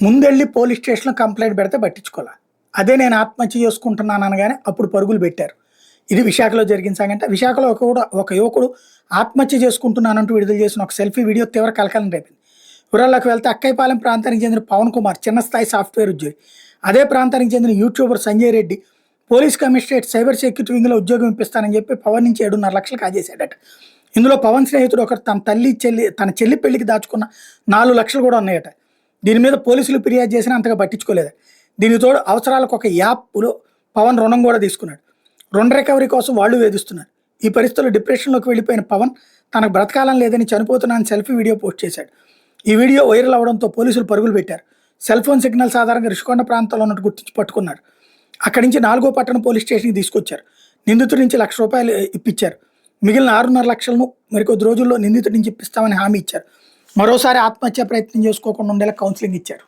ముందెళ్ళి పోలీస్ స్టేషన్‌లో కంప్లెయింట్ పెడితే పట్టించుకోలా. అదే నేను ఆత్మహత్య చేసుకుంటున్నాను అనగానే అప్పుడు పరుగులు పెట్టారు. ఇది విశాఖలో జరిగిన సంఘటన. విశాఖలో ఒక యువకుడు ఆత్మహత్య చేసుకుంటున్నానంటూ విడుదల చేసిన ఒక సెల్ఫీ వీడియో తీవ్ర కలకలం రేపింది. వివరాల్లోకి వెళ్తే అక్కైపాలెం ప్రాంతానికి చెందిన పవన్ కుమార్ చిన్న స్థాయి సాఫ్ట్‌వేర్ ఉద్యోగి. అదే ప్రాంతానికి చెందిన YouTuber Sanjay Reddy police commissionerate cyber security వింగ్‌లో ఉద్యోగం ఇప్పిస్తానని చెప్పి పవన్ నుంచి 7.5 లక్షలు కాజేశాడట. ఇందులో పవన్ స్నేహితుడు ఒకరు తన చెల్లి పెళ్లికి దాచుకున్న 4 లక్షలు కూడా ఉన్నాయట. దీని మీద పోలీసులు ఫిర్యాదు చేసినా అంతగా పట్టించుకోలేదు. దీనికి తోడు అవసరాలకు ఒక యాప్‌లో పవన్ రుణం కూడా తీసుకున్నాడు. రుణ రికవరీ కోసం వాళ్ళు వేధిస్తున్నారు. ఈ పరిస్థితుల్లో డిప్రెషన్‌లోకి వెళ్ళిపోయిన పవన్ తనకు బ్రతకాలం లేదని చనిపోతున్నానని సెల్ఫీ వీడియో పోస్ట్ చేశాడు. ఈ వీడియో వైరల్ అవడంతో పోలీసులు పరుగులు పెట్టారు. సెల్ ఫోన్ సిగ్నల్స్ ఆధారంగా రిషికొండ ప్రాంతంలో ఉన్నట్టు గుర్తించి పట్టుకున్నారు. అక్కడి నుంచి 4వ పట్టణ పోలీస్ స్టేషన్‌కి తీసుకొచ్చారు. నిందితుడి నుంచి ₹1,00,000 ఇప్పించారు. మిగిలిన 6.5 లక్షలను మరికొద్ది రోజుల్లో నిందితుడి నుంచి ఇప్పిస్తామని హామీ ఇచ్చారు. మరోసారి ఆత్మహత్య ప్రయత్నం చేసుకోకుండా ఉండేలా కౌన్సిలింగ్ ఇచ్చారు.